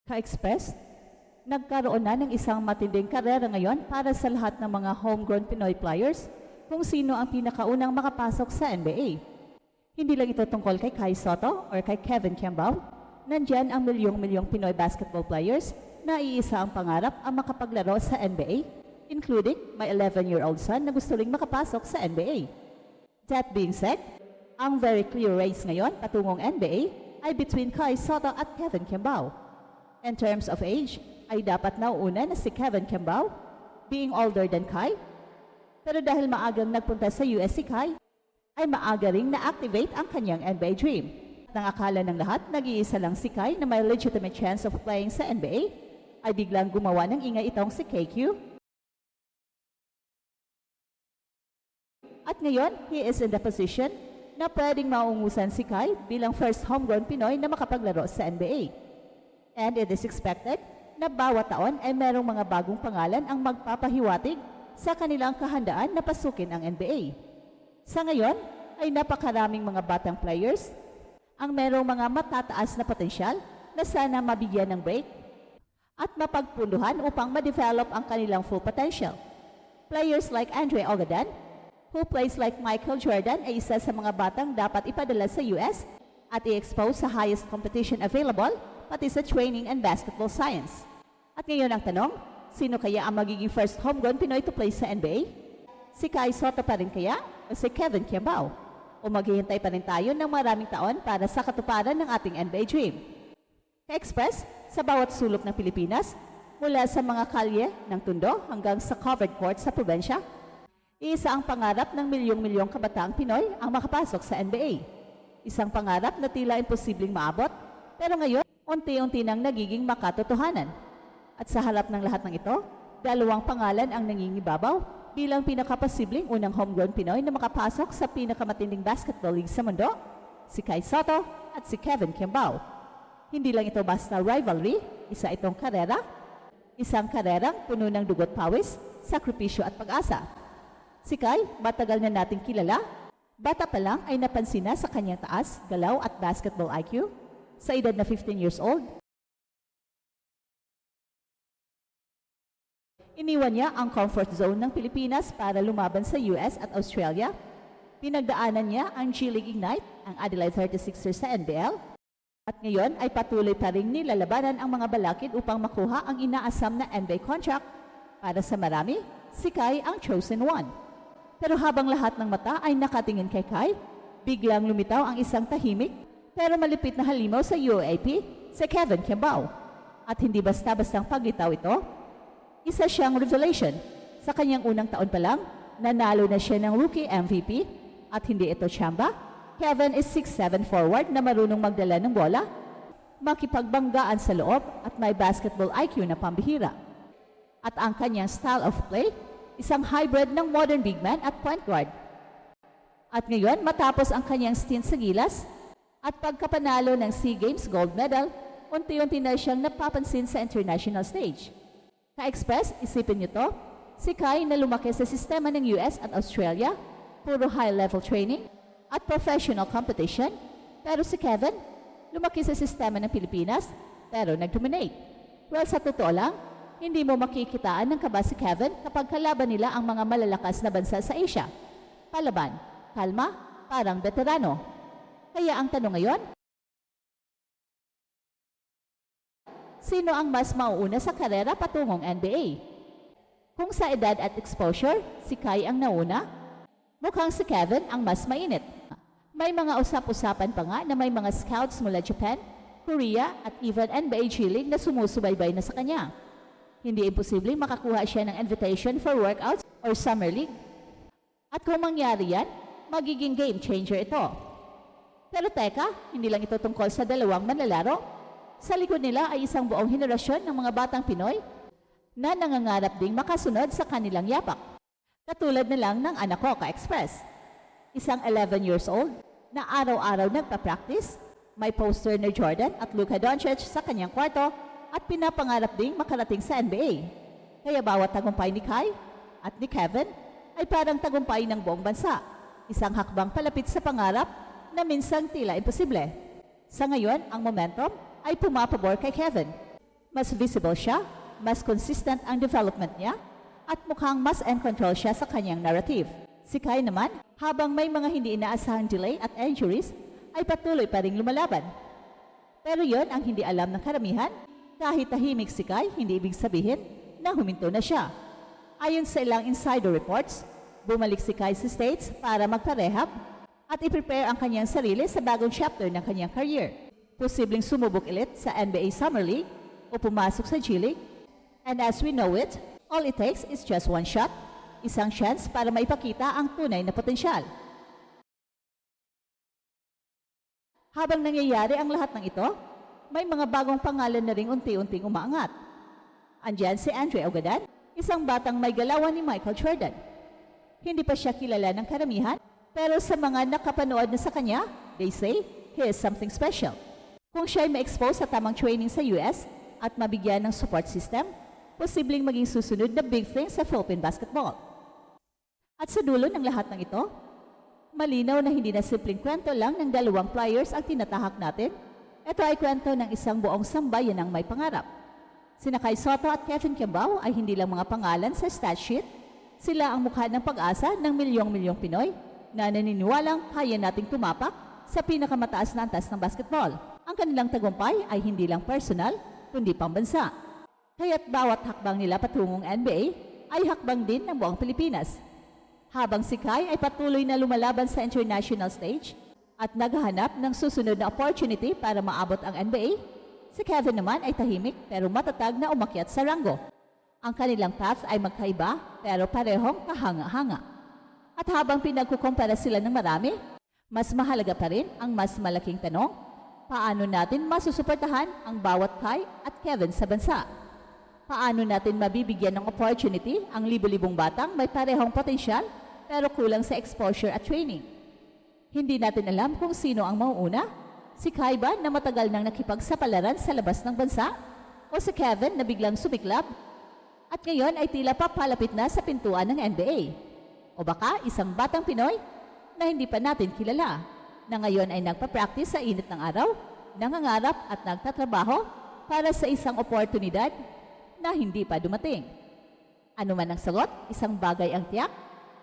Ka-Express, nagkaroon na ng isang matinding karera ngayon para sa lahat ng mga homegrown Pinoy players kung sino ang pinakaunang makapasok sa NBA. Hindi lang ito tungkol kay Kai Sotto or kay Kevin Kembao. Nandyan ang milyong-milyong Pinoy basketball players na iisa ang pangarap ang makapaglaro sa NBA, including my 11-year-old son na gusto ring makapasok sa NBA. That being said, ang very clear race ngayon patungong NBA ay between Kai Sotto at Kevin Kembao. In terms of age, ay dapat nauuna na si Kevin Kembao, being older than Kai. Pero dahil maagang nagpunta sa US si Kai, ay maaga ring na-activate ang kanyang NBA dream. Nang akala ng lahat, nag-iisa lang si Kai na may legitimate chance of playing sa NBA, ay biglang gumawa ng ingay itong si KQ. At ngayon, he is in the position na pwedeng maungusan si Kai bilang first homegrown Pinoy na makapaglaro sa NBA. And it is expected na bawat taon ay merong mga bagong pangalan ang magpapahiwatig sa kanilang kahandaan na pasukin ang NBA. Sa ngayon, ay napakaraming mga batang players ang merong mga matataas na potensyal na sana mabigyan ng break at mapagpunduhan upang ma-develop ang kanilang full potential. Players like Andre Ogadan, who plays like Michael Jordan, ay isa sa mga batang dapat ipadala sa US at i-expose sa highest competition available, pati sa training and basketball science. At ngayon ang tanong, sino kaya ang magiging first homegrown Pinoy to play sa NBA? Si Kai Sotto pa rin kaya o si Kevin Kembao? O maghihintay pa rin tayo ng maraming taon para sa katuparan ng ating NBA dream? Ka-Express, sa bawat sulok ng Pilipinas, mula sa mga kalye ng Tondo hanggang sa covered court sa probensya, isa ang pangarap ng milyong-milyong kabataang Pinoy ang makapasok sa NBA. Isang pangarap na tila imposibleng maabot, pero ngayon, unti-unti nang nagiging makatotohanan. At sa harap ng lahat ng ito, dalawang pangalan ang nangingibabaw bilang pinakaposibleng unang homegrown Pinoy na makapasok sa pinakamatinding basketball league sa mundo, si Kai Sotto at si Kevin Kembao. Hindi lang ito basta rivalry, isa itong karera, isang karerang puno ng dugot pawis, sakripisyo at pag-asa. Si Kai, matagal na nating kilala, bata pa lang ay napansin na sa kanyang taas, galaw at basketball IQ. Sa edad na 15 years old, iniwan niya ang comfort zone ng Pilipinas para lumaban sa US at Australia. Pinagdaanan niya ang G-League Ignite, ang Adelaide 36ers sa NBL. At ngayon ay patuloy pa rin nilalabanan ang mga balakid upang makuha ang inaasam na NBA contract. Para sa marami, si Kai ang chosen one. Pero habang lahat ng mata ay nakatingin kay Kai, biglang lumitaw ang isang tahimik pero malipit na halimaw sa UAP, si Kevin Kembao. At hindi basta-bastang paglitaw ito, isa siyang revelation. Sa kanyang unang taon pa lang, nanalo na siya ng rookie MVP at hindi ito tsamba. Kevin is 6'7" forward na marunong magdala ng bola, makipagbanggaan sa loob at may basketball IQ na pambihira. At ang kanyang style of play, isang hybrid ng modern big man at point guard. At ngayon, matapos ang kanyang stint sa Gilas at pagkapanalo ng SEA Games gold medal, unti-unti na siyang napapansin sa international stage. Ka-Express, isipin niyo to, si Kai na lumaki sa sistema ng US at Australia, puro high-level training at professional competition, pero si Kevin, lumaki sa sistema ng Pilipinas, pero nag-dominate. Well, sa totoo lang, hindi mo makikitaan ng kaba si Kevin kapag kalaban nila ang mga malalakas na bansa sa Asia. Palaban, kalma, parang veterano. Kaya ang tanong ngayon, sino ang mas mauuna sa karera patungong NBA? Kung sa edad at exposure, si Kai ang nauna, mukhang si Kevin ang mas mainit. May mga usap-usapan pa nga na may mga scouts mula Japan, Korea at even NBA G-League na sumusubaybay na sa kanya. Hindi imposibleng makakuha siya ng invitation for workouts or summer league. At kung mangyari yan, magiging game changer ito. Pero teka, hindi lang ito tungkol sa dalawang manlalaro. Sa likod nila ay isang buong henerasyon ng mga batang Pinoy na nangangarap ding makasunod sa kanilang yapak. Katulad na lang ng anak ko, Ka-Express. Isang 11 years old na araw-araw nagpa-practice, may poster ni Jordan at Luka Doncic sa kanyang kwarto at pinapangarap ding makarating sa NBA. Kaya bawat tagumpay ni Kai at ni Kevin ay parang tagumpay ng buong bansa. Isang hakbang palapit sa pangarap na minsang tila imposible. Sa ngayon, ang momentum ay pumapabor kay Kevin. Mas visible siya, mas consistent ang development niya, at mukhang mas in control siya sa kanyang narrative. Si Kai naman, habang may mga hindi inaasahang delay at injuries, ay patuloy pa ring lumalaban. Pero yon ang hindi alam ng karamihan. Kahit tahimik si Kai, hindi ibig sabihin na huminto na siya. Ayon sa ilang insider reports, bumalik si Kai sa States para magpa-rehab at i-prepare ang kanyang sarili sa bagong chapter ng kanyang career. Posibleng sumubok ulit sa NBA Summer League o pumasok sa G League. And as we know it, all it takes is just one shot, isang chance para maipakita ang tunay na potensyal. Habang nangyayari ang lahat ng ito, may mga bagong pangalan na ring unti-unting umaangat. Andyan si Andre Aguadan, isang batang may galawan ni Michael Jordan. Hindi pa siya kilala ng karamihan, pero sa mga nakapanood na sa kanya, they say he is something special. Kung siya ay ma-expose sa tamang training sa US at mabigyan ng support system, posibleng maging susunod na big thing sa Philippine basketball. At sa dulo ng lahat ng ito, malinaw na hindi na simpleng kwento lang ng dalawang players ang tinatahak natin. Ito ay kwento ng isang buong sambayan ng may pangarap. Sina Kai Sotto at Kevin Kiambao ay hindi lang mga pangalan sa stat sheet. Sila ang mukha ng pag-asa ng milyong-milyong Pinoy na naniniwalang kaya nating tumapak sa pinakamataas na antas ng basketball. Ang kanilang tagumpay ay hindi lang personal, kundi pambansa. Kaya't bawat hakbang nila patungong NBA ay hakbang din ng buong Pilipinas. Habang si Kai ay patuloy na lumalaban sa international stage at naghahanap ng susunod na opportunity para maabot ang NBA, si Kevin naman ay tahimik pero matatag na umakyat sa ranggo. Ang kanilang path ay magkaiba pero parehong kahanga-hanga. At habang pinagkukumpara sila ng marami, mas mahalaga pa rin ang mas malaking tanong, paano natin masusuportahan ang bawat Kai at Kevin sa bansa? Paano natin mabibigyan ng opportunity ang libo-libong batang may parehong potensyal pero kulang sa exposure at training? Hindi natin alam kung sino ang mauuna, si Kai ba na matagal nang nakipagsapalaran sa labas ng bansa o si Kevin na biglang sumiklab at ngayon ay tila papalapit na sa pintuan ng NBA? O baka isang batang Pinoy na hindi pa natin kilala na ngayon ay nagpa-practice sa init ng araw, nangangarap at nagtatrabaho para sa isang oportunidad na hindi pa dumating. Ano man ang sagot, isang bagay ang tiyak,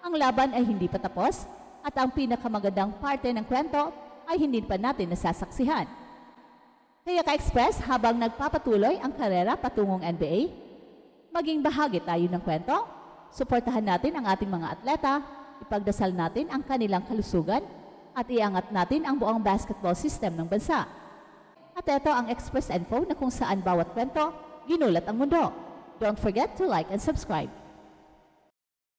ang laban ay hindi pa tapos at ang pinakamagandang parte ng kwento ay hindi pa natin nasasaksihan. Kaya ka-express, habang nagpapatuloy ang karera patungong NBA, maging bahagi tayo ng kwento, suportahan natin ang ating mga atleta, ipagdasal natin ang kanilang kalusugan at iangat natin ang buong basketball system ng bansa. At ito ang Express Info na kung saan bawat kwento ginulat ang mundo. Don't forget to like and subscribe.